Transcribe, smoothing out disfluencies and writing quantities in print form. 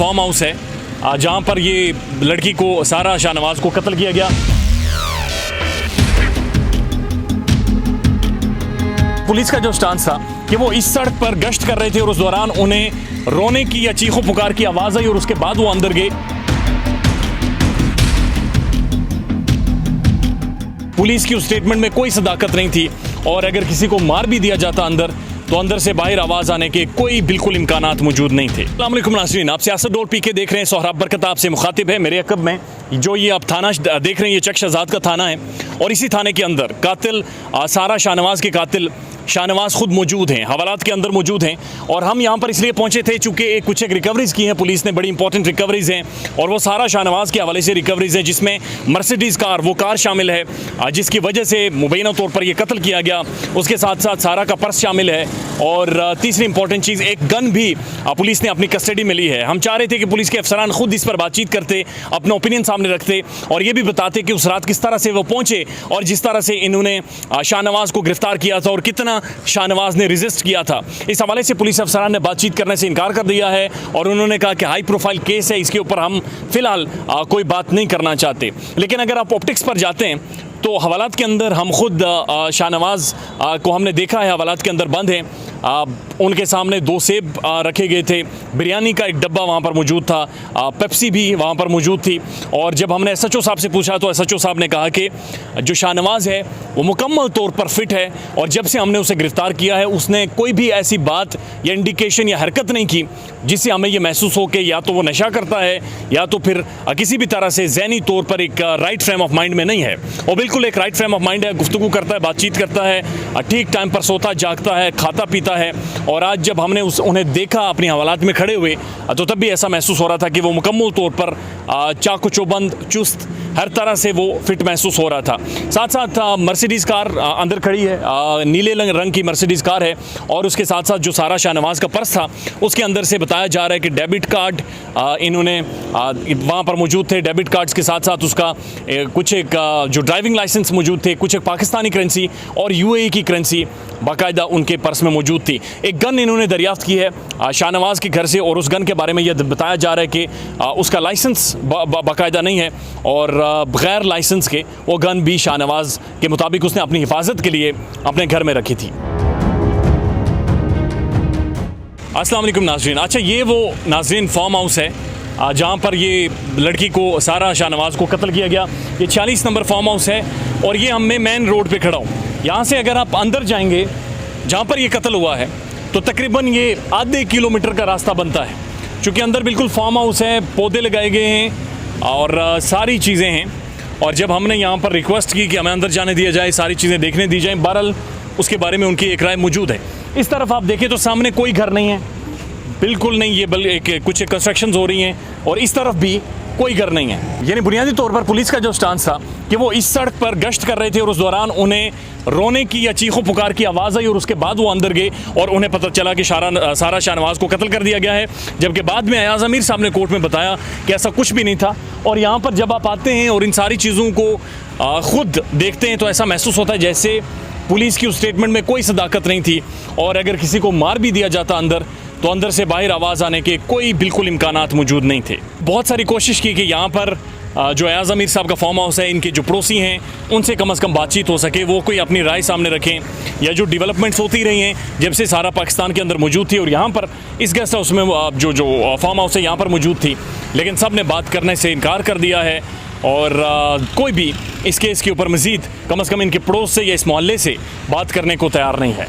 Farm house है जहां पर ये लड़की को सारा शाहनवाज को कत्ल किया गया। पुलिस का जो स्टांस था कि वो इस सड़क पर गश्त कर रहे थे और उस दौरान उन्हें रोने की या चीखों पुकार की आवाज़ आई और उसके बाद वो अंदर गए। पुलिस की उस स्टेटमेंट में कोई सदाकत नहीं थी और अगर किसी को मार भी दिया जाता अंदर तो अंदर से बाहर आवाज़ आने के कोई बिल्कुल इम्कानात मौजूद नहीं थे। अस्सलाम वालेकुम नाज़रीन, आप सियासत डॉट पी के देख रहे हैं। सोहराब बरकत आपसे मुखातिब है। मेरे अकब में जो ये आप थाना देख रहे हैं ये चक शहजाद का थाना है और इसी थाने के अंदर कातिल सारा शाहनवाज के कातिल शाहनवाज खुद मौजूद हैं, हवालात के अंदर मौजूद हैं। और हम यहाँ पर इसलिए पहुँचे थे चूँकि कुछ एक रिकवरीज़ की हैं पुलिस ने, बड़ी इंपॉर्टेंट रिकवरीज़ हैं और वो सारा शाहनवाज के हवाले से रिकवरीज़ हैं जिसमें मर्सिडीज़ कार, वो कार शामिल है जिसकी वजह से मुबैना तौर पर यह कत्ल किया गया। उसके साथ साथ सारा का पर्स शामिल है और तीसरी इंपॉर्टेंट चीज़ एक गन भी पुलिस ने अपनी कस्टडी में ली है। हम चाह रहे थे कि पुलिस के अफसरान खुद इस पर बातचीत करते, अपना ओपिनियन सामने रखते और ये भी बताते कि उस रात किस तरह से वो पहुँचे और जिस तरह से इन्होंने शाहनवाज को गिरफ्तार किया था और कितना शाहनवाज ने रेजिस्ट किया था। इस हवाले से पुलिस अफसरान ने बातचीत करने से इनकार कर दिया है और उन्होंने कहा कि हाई प्रोफाइल केस है, इसके ऊपर हम फिलहाल कोई बात नहीं करना चाहते। लेकिन अगर आप ऑप्टिक्स पर जाते हैं तो हवालात के अंदर हम खुद शाहनवाज को हमने देखा है, हवालात के अंदर बंद हैं। उनके सामने 2 सेब रखे गए थे, बिरयानी का एक डब्बा वहाँ पर मौजूद था, पेप्सी भी वहाँ पर मौजूद थी। और जब हमने एसएचओ साहब से पूछा तो एसएचओ साहब ने कहा कि जो शाहनवाज है वो मुकम्मल तौर पर फिट है और जब से हमने उसे गिरफ़्तार किया है उसने कोई भी ऐसी बात या इंडिकेशन या हरकत नहीं की जिससे हमें ये महसूस हो कि या तो वो नशा करता है या तो फिर किसी भी तरह से ज़हनी तौर पर एक राइट फ्रेम ऑफ माइंड में नहीं है। और बिल्कुल एक राइट फ्रेम ऑफ माइंड है, गुफ्तगू करता है, बातचीत करता है, ठीक टाइम पर सोता जागता है, खाता पीता है। और आज जब हमने उन्हें देखा अपनी हवालात में खड़े हुए तो तब भी ऐसा महसूस हो रहा था कि वो मुकम्मल तौर पर चाकू चौबंद, चुस्त, हर तरह से वो फिट महसूस हो रहा था। साथ साथ मर्सिडीज़ कार अंदर खड़ी है, नीले रंग की मर्सिडीज़ कार है और उसके साथ साथ जो सारा शाहनवाज का पर्स था उसके अंदर से बताया जा रहा है कि डेबिट कार्ड इन्होंने वहाँ पर मौजूद थे। डेबिट कार्ड्स के साथ साथ उसका कुछ एक जो ड्राइविंग लाइसेंस मौजूद थे, कुछ एक पाकिस्तानी करेंसी और यूएई की करेंसी बाकायदा उनके पर्स में मौजूद थी। एक गन इन्होंने दरियाफ्त की है शाहनवाज के घर से और उस गन के बारे में यह बताया जा रहा है कि उसका लाइसेंस बाकायदा नहीं है और बगैर लाइसेंस के वो गन भी शाहनवाज के मुताबिक उसने अपनी हिफाजत के लिए अपने घर में रखी थी। अस्सलाम वालेकुम नाज़रीन। अच्छा, ये वो नाज़रीन फार्म हाउस है जहाँ पर ये लड़की को सारा शाहनवाज को कत्ल किया गया। ये 46 नंबर फार्म हाउस है और ये मैं मेन रोड पे खड़ा हूँ। यहाँ से अगर आप अंदर जाएंगे जहाँ पर ये कत्ल हुआ है तो तकरीबन ये आधे किलोमीटर का रास्ता बनता है। चूँकि अंदर बिल्कुल फार्म हाउस है, पौधे लगाए गए हैं और सारी चीज़ें हैं। और जब हमने यहाँ पर रिक्वेस्ट की कि हमें अंदर जाने दिया जाए, सारी चीज़ें देखने दी जाएँ, बहरहाल उसके बारे में उनकी एक राय मौजूद है। इस तरफ आप देखें तो सामने कोई घर नहीं है, बिल्कुल नहीं, ये बल्कि कुछ कंस्ट्रक्शंस हो रही हैं और इस तरफ भी कोई घर नहीं है। यानी बुनियादी तौर पर पुलिस का जो स्टांस था कि वो इस सड़क पर गश्त कर रहे थे और उस दौरान उन्हें रोने की या चीखों पुकार की आवाज़ आई और उसके बाद वो अंदर गए और उन्हें पता चला कि सारा शाहनवाज को कत्ल कर दिया गया है। जबकि बाद में अयाज अमीर साहब ने कोर्ट में बताया कि ऐसा कुछ भी नहीं था। और यहाँ पर जब आप आते हैं और इन सारी चीज़ों को खुद देखते हैं तो ऐसा महसूस होता है जैसे पुलिस की उस स्टेटमेंट में कोई सदाकत नहीं थी और अगर किसी को मार भी दिया जाता अंदर तो अंदर से बाहर आवाज़ आने के कोई बिल्कुल इम्कानात मौजूद नहीं थे। बहुत सारी कोशिश की कि यहाँ पर जो अयाज अमीर साहब का फार्म हाउस है, इनके जो पड़ोसी हैं उनसे कम से कम बातचीत हो सके, वो कोई अपनी राय सामने रखें या जो डेवलपमेंट्स होती रही हैं जब से सारा पाकिस्तान के अंदर मौजूद थी और यहाँ पर इस गेस्ट हाउस में जो फार्म हाउस है यहाँ पर मौजूद थी, लेकिन सब ने बात करने से इनकार कर दिया है और कोई भी इस केस के ऊपर मज़ीद कम से कम इनके पड़ोस से या इस मोहल्ले से बात करने को तैयार नहीं है।